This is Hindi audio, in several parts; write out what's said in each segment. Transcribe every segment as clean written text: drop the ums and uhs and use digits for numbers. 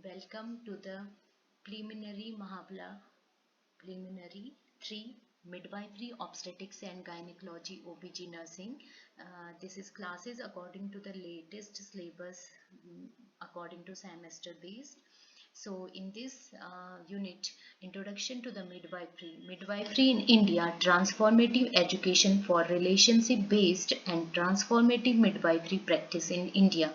Welcome to the preliminary Mahabala preliminary 3 midwifery obstetrics and gynecology OBG nursing. This is classes according to the latest syllabus according to semester based. So in this unit, introduction to the midwifery in India, transformative education for relationship based and transformative midwifery practice in India.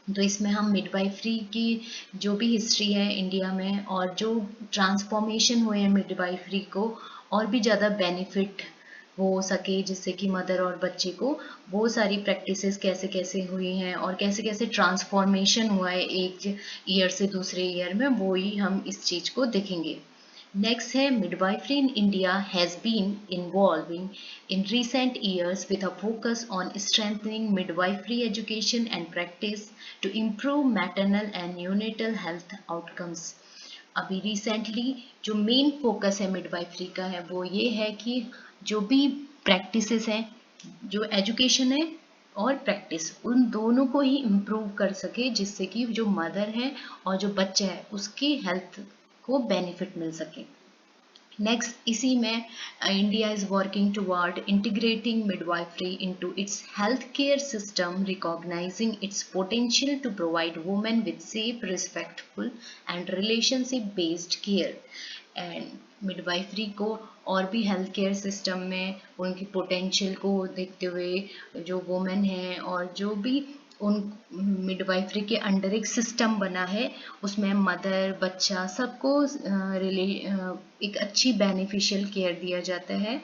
तो इसमें हम मिडवाइफरी की जो भी हिस्ट्री है इंडिया में और जो ट्रांसफॉर्मेशन हुए हैं मिडवाइफरी को और भी ज़्यादा बेनिफिट हो सके जिससे कि मदर और बच्चे को वो सारी प्रैक्टिसेस कैसे कैसे हुई हैं और कैसे कैसे ट्रांसफॉर्मेशन हुआ है एक ईयर से दूसरे ईयर में वो ही हम इस चीज़ को देखेंगे. Next है midwifery in India has been evolving in recent years with a focus on strengthening midwifery education and practice to improve maternal and neonatal health outcomes. अभी रिसेंटली जो मेन फोकस है मिडवाइफरी का है वो ये है कि जो भी प्रैक्टिसेस हैं जो एजुकेशन है और प्रैक्टिस उन दोनों को ही इम्प्रूव कर सके जिससे कि जो मदर है और जो बच्चा है उसकी हेल्थ को बेनिफिट मिल सके. नेक्स्ट इसी में India is working toward integrating midwifery into its health care system recognizing its potential to provide women with safe respectful and relationship based care. And midwifery को और भी हेल्थ केयर सिस्टम में उनकी पोटेंशियल को देखते हुए जो वुमेन है और जो भी उन मिडवाइफरी के अंडर एक सिस्टम बना है उसमें मदर बच्चा सबको एक अच्छी बेनिफिशियल केयर दिया जाता है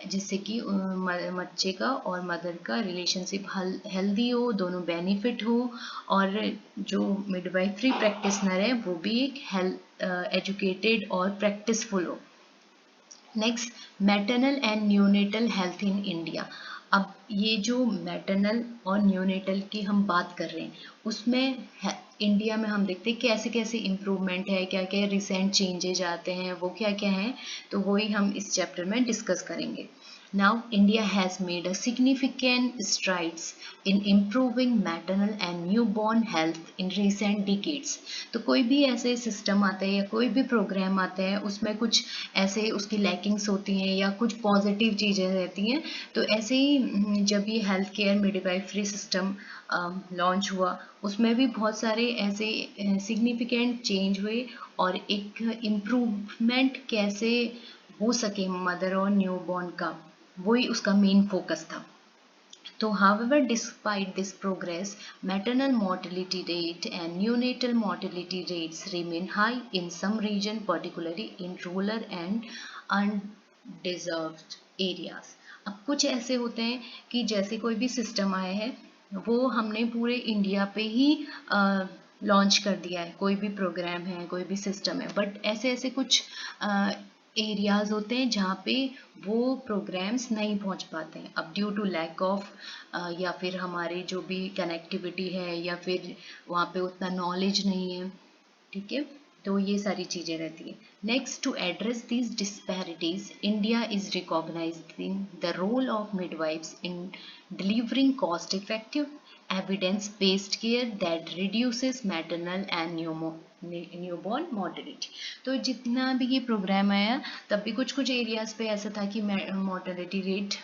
जिससे कि बच्चे का और मदर का रिलेशनशिप हेल्दी हो दोनों बेनिफिट हो और जो मिडवाइफरी प्रैक्टिशनर है वो भी एक हेल्थ एजुकेटेड और प्रैक्टिसफुल हो. Next maternal and neonatal health in India. अब ये जो मैटरनल और न्यूनेटल की हम बात कर रहे हैं उसमें इंडिया में हम देखते हैं कैसे कैसे इम्प्रूवमेंट है क्या क्या रिसेंट चेंजेज आते हैं वो क्या क्या हैं तो वही हम इस चैप्टर में डिस्कस करेंगे. Now, India has made a significant strides in improving maternal and newborn health in recent decades. तो कोई भी ऐसे सिस्टम आते हैं या कोई भी प्रोग्राम आते हैं उसमें कुछ ऐसे उसकी लैकिंग्स होती हैं या कुछ पॉजिटिव चीज़ें रहती हैं तो ऐसे ही जब ये health care midwifery system launch हुआ उसमें भी बहुत सारे ऐसे सिग्निफिकेंट चेंज हुए और एक इम्प्रूवमेंट कैसे हो सके मदर और न्यूबॉर्न का वही उसका मेन फोकस था. तो however despite this progress maternal mortality rate and neonatal mortality rates remain high in some region particularly in rural and undeserved areas. अब कुछ ऐसे होते हैं कि जैसे कोई भी सिस्टम आया है वो हमने पूरे इंडिया पे ही लॉन्च कर दिया है कोई भी प्रोग्राम है कोई भी सिस्टम है बट ऐसे ऐसे कुछ एरियाज होते हैं जहाँ पे वो प्रोग्राम्स नहीं पहुँच पाते हैं अब ड्यू टू लैक ऑफ या फिर हमारे जो भी कनेक्टिविटी है या फिर वहाँ पे उतना नॉलेज नहीं है. ठीक है तो ये सारी चीज़ें रहती है. Next to address these disparities India is recognizing the role of midwives in delivering cost effective evidence based care that reduces maternal and newborn mortality. तो जितना भी ये प्रोग्राम आया तब भी कुछ कुछ एरियाज पे ऐसा था कि मोर्टेलिटी रेट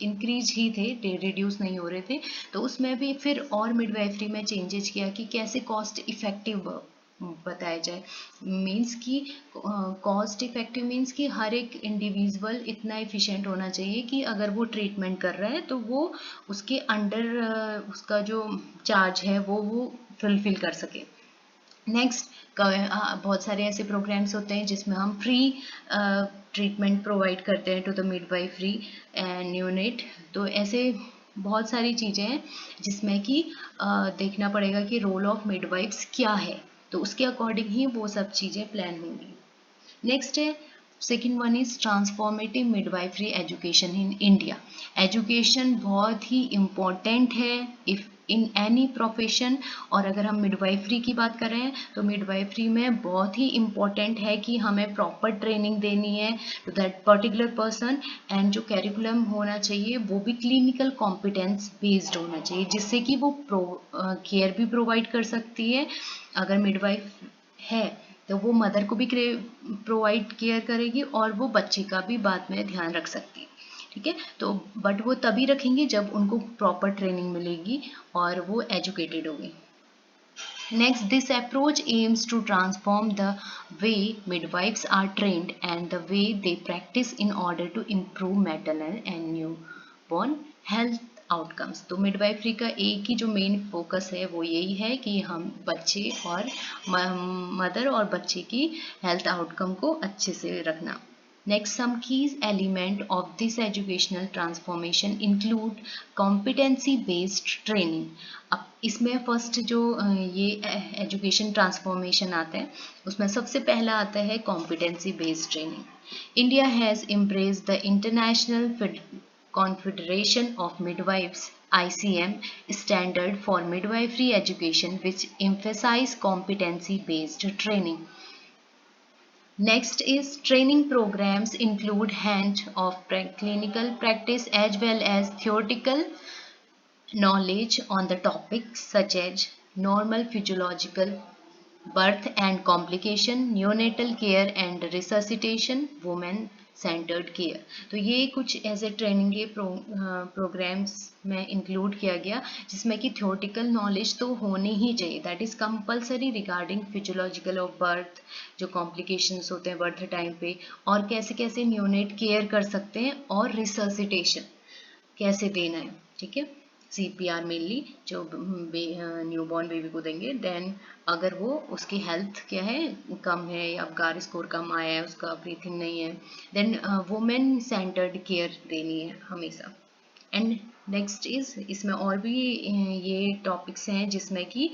इंक्रीज ही थे रिड्यूस नहीं हो रहे थे तो उसमें भी फिर और मिडवाइफरी में चेंजेस किया कि कैसे कॉस्ट इफेक्टिव बताया जाए. मीन्स कि कॉस्ट इफेक्टिव मीन्स कि हर एक इंडिविजुअल इतना एफिशिएंट होना चाहिए कि अगर वो ट्रीटमेंट कर रहा है तो वो उसके अंडर उसका जो चार्ज है वो फुलफिल कर सके. नेक्स्ट बहुत सारे ऐसे प्रोग्राम्स होते हैं जिसमें हम फ्री ट्रीटमेंट प्रोवाइड करते हैं to the midwifery and neonate. तो ऐसे बहुत सारी चीज़ें हैं जिसमें कि देखना पड़ेगा कि रोल ऑफ मिडवाइफ्स क्या है तो उसके अकॉर्डिंग ही वो सब चीज़ें प्लान होंगी. नेक्स्ट है second one is transformative midwifery education in India. Education बहुत ही इम्पॉर्टेंट है इफ इन एनी प्रोफेशन, और अगर हम मिडवाइफरी की बात कर रहे हैं तो मिडवाइफरी में बहुत ही इम्पॉर्टेंट है कि हमें प्रॉपर ट्रेनिंग देनी है to that particular person, and जो कैरिकुलम होना चाहिए वो भी क्लिनिकल कॉम्पिटेंस बेस्ड होना चाहिए, जिससे कि वो केयर भी प्रोवाइड कर सकती है। अगर मिडवाइफ है तो वो मदर को भी प्रोवाइड केयर करेगी और वो बच्चे का भी बाद में ध्यान रख सकती है। ठीक है, तो बट वो तभी रखेंगे जब उनको प्रॉपर ट्रेनिंग मिलेगी और वो एजुकेटेड होगी। Next, this approach aims to transform the way midwives are trained and the way they practice in order to improve maternal and newborn health outcomes. तो मिडवाइफरी का एक ही जो मेन फोकस है वो यही है कि हम बच्चे और मदर और बच्चे की हेल्थ आउटकम को अच्छे से रखना। Next, some key element of this educational transformation include competency based training। अब इसमें फर्स्ट जो ये एजुकेशन ट्रांसफॉर्मेशन आता है उसमें सबसे पहला आता है competency based training. India has embraced the International Confederation of Midwives ICM standard for midwifery education, which emphasize competency based training. Next is training programs include hand-off clinical practice as well as theoretical knowledge on the topics such as normal physiological birth and complication, neonatal care and resuscitation, women centred care. तो ये कुछ ऐसे ट्रेनिंग के प्रोग्राम्स में इंक्लूड किया गया जिसमें कि थियोरेटिकल नॉलेज तो होनी ही चाहिए, that is compulsory regarding physiological of birth, जो कॉम्प्लिकेशंस होते हैं बर्थ टाइम पे, और कैसे कैसे न्यूनेट केयर कर सकते हैं, और रिसर्सिटेशन कैसे देना है। ठीक है, CPR मेनली जो न्यूबॉर्न बेबी को देंगे। देन अगर वो उसकी हेल्थ क्या है कम है या अबगार स्कोर कम आया है, उसका ब्रीथिंग नहीं है, देन वुमेन सेंटर्ड केयर देनी है हमेशा। एंड नेक्स्ट इज इसमें और भी ये टॉपिक्स हैं जिसमें कि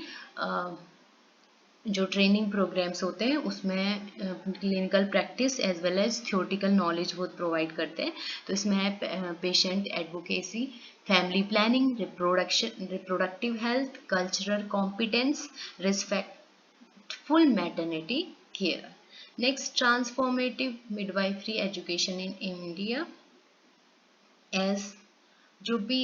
जो ट्रेनिंग प्रोग्राम्स होते हैं उसमें clinical practice as well as theoretical knowledge वो प्रोवाइड करते हैं। तो इसमें है patient advocacy, family planning, reproductive health, cultural competence, respectful maternity care. Next, transformative midwifery education in India. As जो भी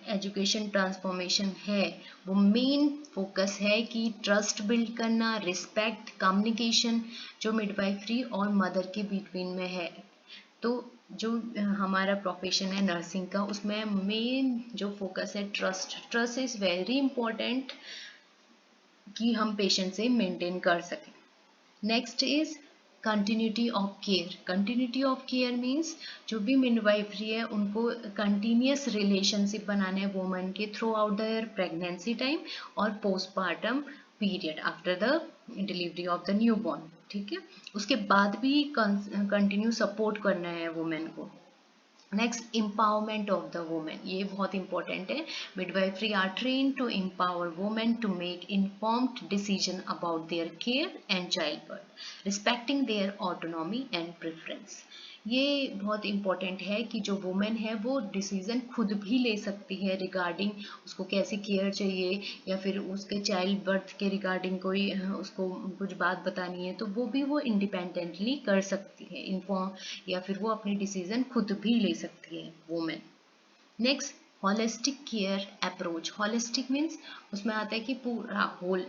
एजुकेशन ट्रांसफॉर्मेशन है वो मेन फोकस है कि ट्रस्ट बिल्ड करना, रिस्पेक्ट, कम्युनिकेशन जो मिडवाइफरी और मदर के बिटवीन में है। तो जो हमारा प्रोफेशन है नर्सिंग का उसमें मेन जो फोकस है ट्रस्ट इज़ वेरी इम्पोर्टेंट कि हम पेशेंट से मेंटेन कर सकें। Next is continuity of care. Continuity of care means जो भी मिडवाइफरी है उनको कंटिन्यूस रिलेशनशिप बनाने हैं वुमेन के throughout their pregnancy time और postmortem period after the delivery of the newborn. ठीक है, उसके बाद भी कंटिन्यू सपोर्ट करना है वुमेन को। Next, empowerment of the women, ये बहुत इंपॉर्टेंट है। Midwifery are train to empower women to make informed decision about their care and childbirth, respecting their autonomy and preference. ये बहुत इंपॉर्टेंट है कि जो वुमेन है वो डिसीजन खुद भी ले सकती है रिगार्डिंग उसको कैसी केयर चाहिए, या फिर उसके चाइल्ड बर्थ के रिगार्डिंग कोई उसको कुछ बात बतानी है तो वो भी वो इंडिपेंडेंटली कर सकती है इन्फॉर्म, या फिर वो अपनी डिसीजन खुद भी ले सकती है women. Next, holistic care approach. Holistic means उसमें आता है कि पूरा whole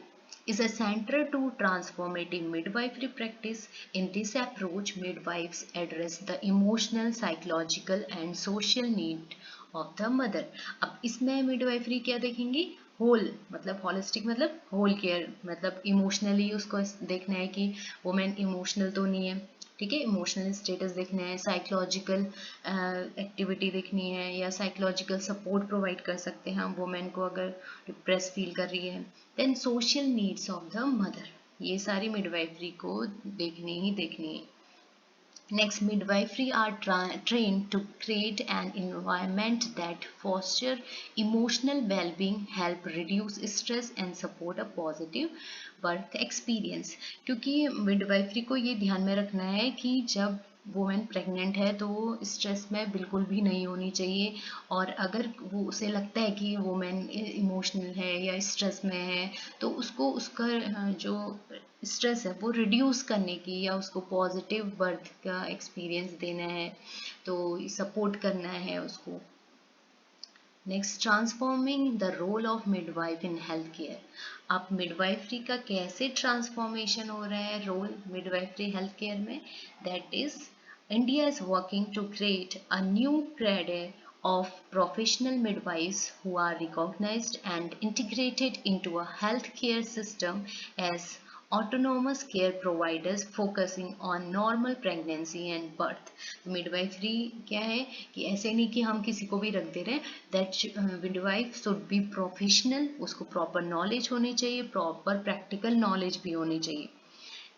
is a center to transformative midwifery practice. In this approach, midwives address the emotional, psychological and social need of the mother. अब इसमें midwifery क्या देखेंगे, होल मतलब होलिस्टिक मतलब होल केयर, मतलब इमोशनली उसको देखना है कि वुमेन इमोशनल तो नहीं है, ठीक है, इमोशनल स्टेटस देखना है, साइकोलॉजिकल एक्टिविटी देखनी है, या साइकोलॉजिकल सपोर्ट प्रोवाइड कर सकते हैं हम वुमेन को अगर डिप्रेस फील कर रही है। Then social needs of the mother, ये सारी मिडवाइफरी को देखनी ही देखनी है। Next, midwifery are trained to create an environment that foster emotional well-being, help reduce stress and support a positive birth experience। क्योंकि midwifery को ये ध्यान में रखना है कि जब वुमेन प्रेग्नेंट है तो वो स्ट्रेस में बिल्कुल भी नहीं होनी चाहिए, और अगर वो उसे लगता है कि वुमेन इमोशनल है या स्ट्रेस में है तो उसको उसका जो स्ट्रेस है वो रिड्यूस करने की या उसको पॉजिटिव बर्थ का एक्सपीरियंस देना है, तो सपोर्ट करना है उसको। Next, transforming the role of midwife in health care. अब मिडवाइफरी का कैसे ट्रांसफॉर्मेशन हो रहा है रोल मिडवाइफरी हेल्थ केयर में, that is India is working to create a new cadre of professional midwives who are recognized and integrated into a healthcare system as autonomous care providers focusing on normal pregnancy and birth। Midwifery क्या है कि ऐसे नहीं कि हम किसी को भी रख दे रहे हैं, that midwife should be professional, उसको प्रॉपर नॉलेज होनी चाहिए, प्रॉपर प्रैक्टिकल नॉलेज भी होनी चाहिए।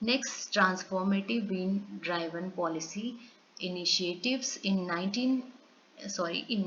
Next, transformative been driven policy initiatives in 19 sorry in